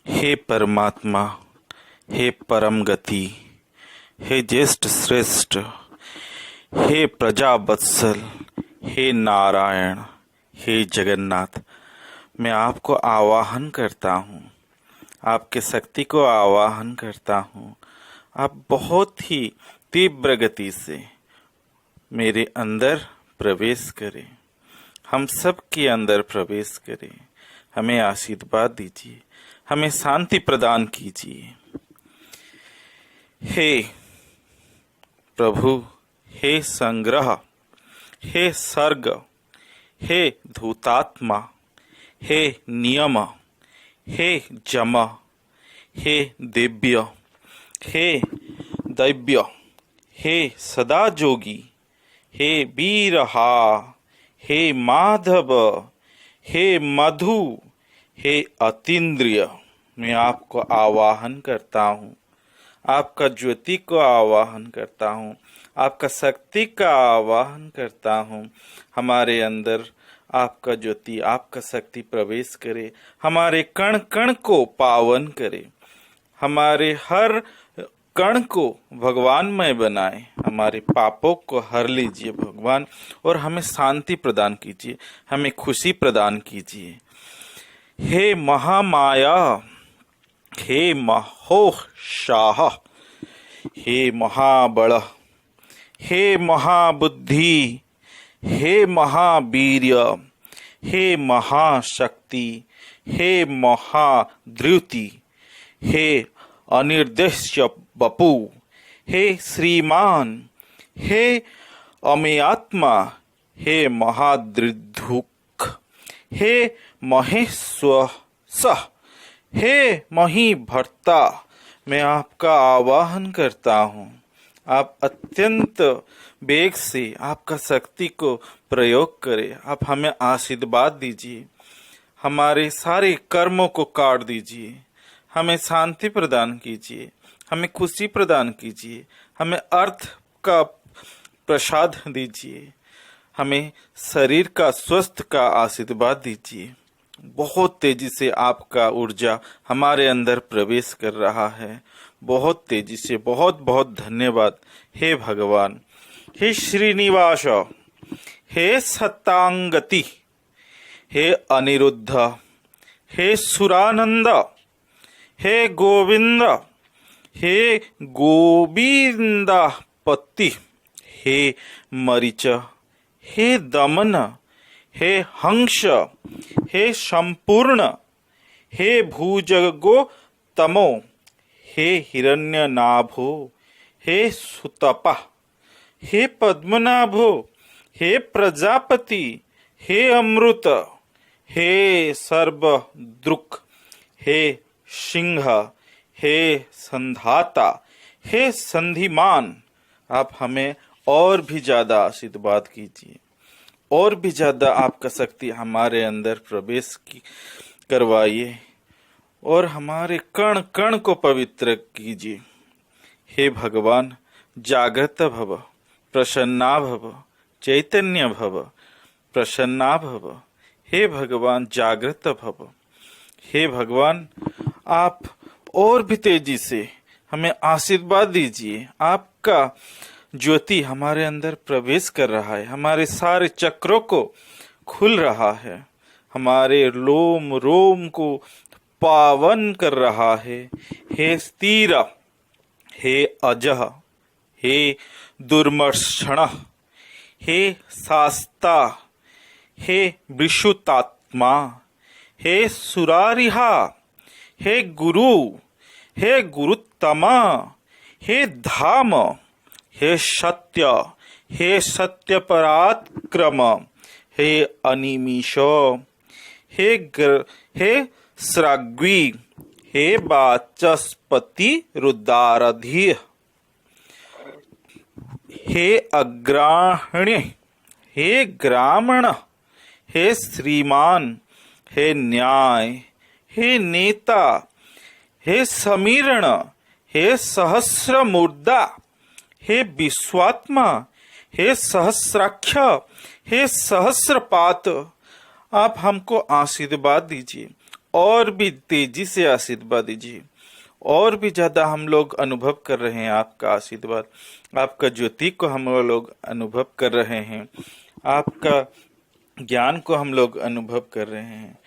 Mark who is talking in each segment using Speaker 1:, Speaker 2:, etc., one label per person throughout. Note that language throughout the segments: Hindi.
Speaker 1: हे परमात्मा, हे परम गति, हे ज्येष्ठ श्रेष्ठ, हे प्रजावत्सल, हे नारायण, हे जगन्नाथ, मैं आपको आवाहन करता हूँ, आपके शक्ति को आवाहन करता हूँ। आप बहुत ही तीव्र गति से मेरे अंदर प्रवेश करें, हम सब के अंदर प्रवेश करें, हमें आशीर्वाद दीजिए, हमें शांति प्रदान कीजिए। हे प्रभु, हे संग्रह, हे सर्ग, हे धूतात्मा, हे नियम, हे जम, हे दिव्य, हे दैव्य, हे सदा जोगी, हे वीरहा, हे माधव, हे मधु, हे अतीन्द्रिय, मैं आपको आवाहन करता हूँ, आपका ज्योति को आवाहन करता हूँ, आपका शक्ति का आवाहन करता हूँ। हमारे अंदर आपका ज्योति, आपका शक्ति प्रवेश करे, हमारे कण कण को पावन करे, हमारे हर कण को भगवानमय बनाए, हमारे पापों को हर लीजिए भगवान, और हमें शांति प्रदान कीजिए, हमें खुशी प्रदान कीजिए। हे महामाया, हे महोत्साह, हे महाबल, हे महाबुद्धि, हे महावीर्य, हे महाशक्ति, हे महाद्युति, हे अनिर्देश्य बपू, हे श्रीमान, हे अमेयात्मा, हे महादृदुख, हे महेश्वर, हे मही भर्ता, मैं आपका आवाहन करता हूँ। आप अत्यंत वेग से आपका शक्ति को प्रयोग करें, आप हमें आशीर्वाद दीजिए, हमारे सारे कर्मों को काट दीजिए, हमें शांति प्रदान कीजिए, हमें खुशी प्रदान कीजिए, हमें अर्थ का प्रसाद दीजिए, हमें शरीर का स्वस्थ का आशीर्वाद दीजिए। बहुत तेजी से आपका ऊर्जा हमारे अंदर प्रवेश कर रहा है, बहुत तेजी से। बहुत बहुत धन्यवाद हे भगवान। हे श्रीनिवास, हे सतांगति, हे अनिरुद्ध, हे सुरानंद, हे गोविंद, हे गोविंदपति, हे मरीच, हे दमन, हे हंस, हे संपूर्ण, हे भुजगोत्तमो, हे हिरण्यनाभो, हे सुतपा, हे पद्मनाभो, हे प्रजापति, हे अमृत, हे सर्वदृक्, हे सिंह, हे संधाता, हे संधिमान, आप हमें और भी ज्यादा आशीर्वाद कीजिए, और भी ज्यादा आपका शक्ति हमारे अंदर प्रवेश करवाइए, और हमारे कण कण को पवित्र कीजिए। हे भगवान, जागृत भव, प्रसन्ना भव, चैतन्य भव, प्रसन्ना भव। हे भगवान, जागृत भव। हे भगवान, आप और भी तेजी से हमें आशीर्वाद दीजिए। आपका ज्योति हमारे अंदर प्रवेश कर रहा है, हमारे सारे चक्रों को खुल रहा है, हमारे लोम रोम को पावन कर रहा है। हे स्थिर, हे अजह, हे दुर्मर्षण, हे शास्ता, हे विशुतात्मा, हे सुरारिहा, हे गुरु, हे गुरुत्तमा, हे धाम, हे सत्य, हे सत्य पराक्रम, हे अनिमीश, हे स्राग्वी, हे वाचस्पति रुद्राधि, हे अग्राह्ण्य, हे ग्रामण, हे श्रीमान, हे न्याय, हे नेता, हे समीरण, हे सहस्र मुर्दा, हे विश्वात्मा, हे सहस्राक्ष, हे सहस्रपात, आप हमको आशीर्वाद दीजिए और भी तेजी से आशीर्वाद दीजिए। और भी ज्यादा हम लोग अनुभव कर रहे हैं आपका आशीर्वाद, आपका ज्योति को हम लोग अनुभव कर रहे हैं, आपका ज्ञान को हम लोग अनुभव कर रहे हैं,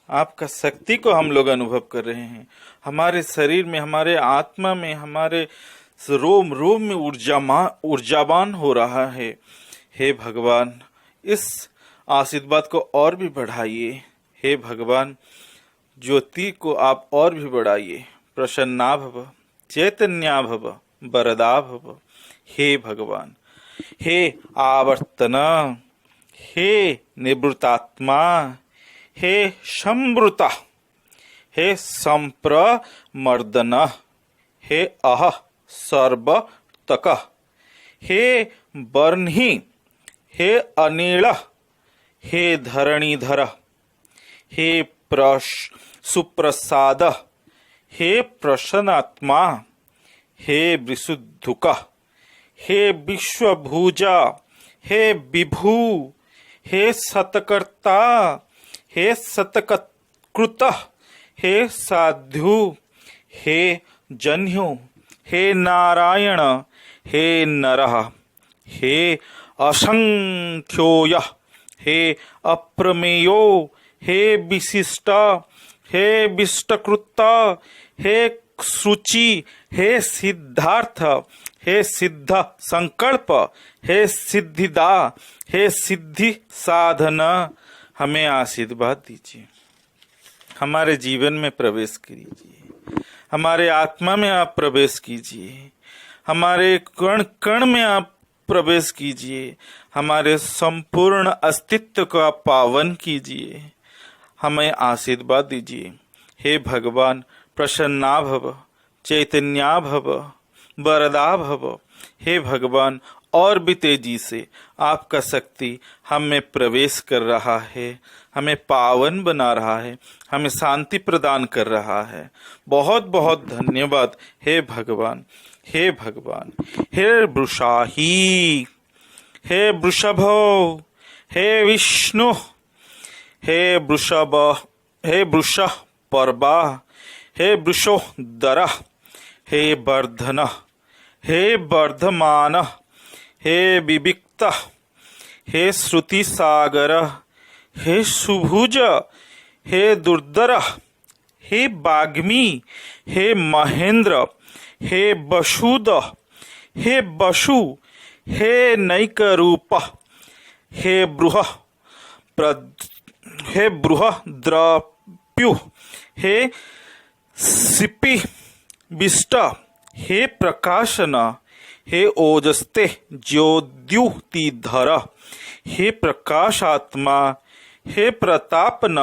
Speaker 1: आपका शक्ति को हम लोग अनुभव कर रहे हैं। हमारे शरीर में, हमारे आत्मा में, हमारे रोम रोम में ऊर्जावान हो रहा है। हे भगवान, इस आशीर्वाद को और भी बढ़ाइए। हे भगवान, ज्योति को आप और भी बढ़ाइए। प्रसन्ना भव, चैतन्या भव, वरदा भव। हे भगवान, हे आवर्तन, हे निवृत्तात्मा, हे संवृता, हे संप्रमर्दन, हे अह सर्वतक, हे बर्हि, हे अनिल, हे धरणीधर, हे सुप्रसाद, हे प्रसन्नात्मा, हे विशुद्धुक, हे विश्वभुजा, हे विभु, हे सतकर्ता, हे सतकृत, हे साधु, हे जन्यु, हे नारायण, हे नरः, हे असंख्योय, हे अप्रमेयो, हे विशिष्ट, हे विष्टकृत, हे शुचि, हे सिद्धार्थ, हे सिद्ध संकल्प, हे सिद्धिदा, हे सिद्धि साधन। हमें आशीर्वाद दीजिए, हमारे जीवन में प्रवेश कीजिए, हमारे आत्मा में आप प्रवेश कीजिए, हमारे कण कण में आप प्रवेश कीजिए, हमारे संपूर्ण अस्तित्व को आप पावन कीजिए। हमें आशीर्वाद दीजिए। हे भगवान, प्रसन्ना भव, चैतन्या भव, वरदा भव। हे भगवान, और भी तेजी से आपका शक्ति हम में प्रवेश कर रहा है, हमें पावन बना रहा है, हमें शांति प्रदान कर रहा है। बहुत बहुत धन्यवाद हे भगवान। हे भगवान, हे वृषाही, हे वृषभो, हे विष्णु, हे वृषभ, हे वृष पर्वा, हे वृषोदर, हे वर्धन, हे वर्धमान, हे विविक्त, हे श्रुति सागर, हे सुभुज, हे दुर्धर, हे वाग्मी, हे महेंद्र, हे वसुद, हे वसु, हे नैक रूप, हे बृहद्रप्यु, हे सिपि विष्ट, हे प्रकाशन, हे ओजस्ते ज्योद्युतिधर, हे प्रकाशात्मा, हे प्रतापन,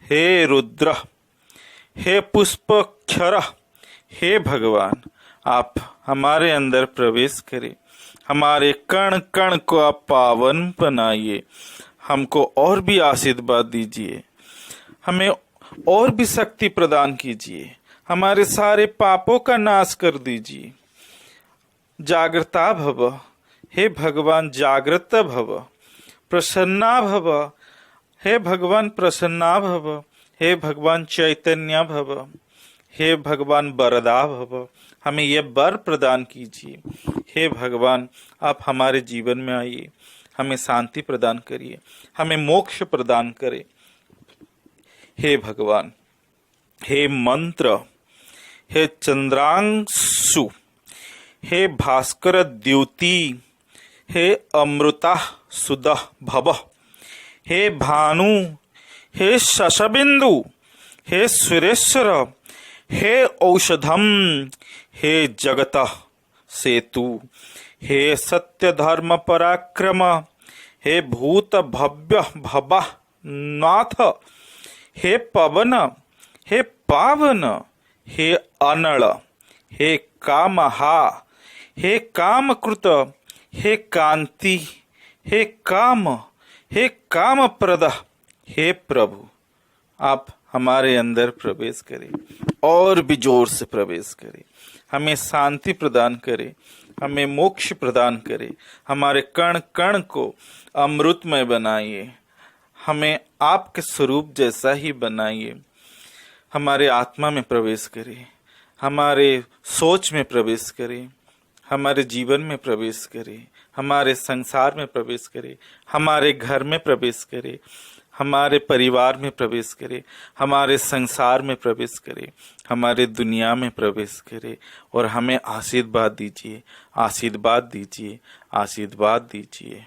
Speaker 1: हे रुद्र, हे पुष्पक्षर। हे भगवान, आप हमारे अंदर प्रवेश करें, हमारे कण कण को आप पावन बनाइए, हमको और भी आशीर्वाद दीजिए, हमें और भी शक्ति प्रदान कीजिए, हमारे सारे पापों का नाश कर दीजिए। जागृता भव, हे भगवान जागृत भव, प्रसन्ना भव, हे भगवान प्रसन्ना भव, हे भगवान चैतन्य भव, हे भगवान वरदा भव। हमें यह वर प्रदान कीजिए। हे भगवान, आप हमारे जीवन में आइए, हमें शांति प्रदान करिए, हमें मोक्ष प्रदान करें। हे भगवान, हे मंत्र, हे चंद्रांशु, हे भास्कर द्युति, हे अमृता सुद भव, हे भानु, हे शशबिंदु, हे सुरेश्वर, हे औषधम, हे जगत सेतु, हे सत्य धर्म पराक्रम, हे भूत भव्य भवा नाथ, हे पवन, हे पावन, हे अनल, हे कामहा, हे कामकृत, हे कांति, हे काम, हे कामप्रद। हे प्रभु, आप हमारे अंदर प्रवेश करें, और भी जोर से प्रवेश करें, हमें शांति प्रदान करें, हमें मोक्ष प्रदान करें, हमारे कण कण को अमृतमय बनाइए, हमें आपके स्वरूप जैसा ही बनाइए। हमारे आत्मा में प्रवेश करे, हमारे सोच में प्रवेश करे, हमारे जीवन में प्रवेश करे, हमारे संसार में प्रवेश करे, हमारे घर में प्रवेश करे, हमारे परिवार में प्रवेश करे, हमारे संसार में प्रवेश करे, हमारे दुनिया में प्रवेश करे और हमें आशीर्वाद दीजिए, आशीर्वाद दीजिए, आशीर्वाद दीजिए।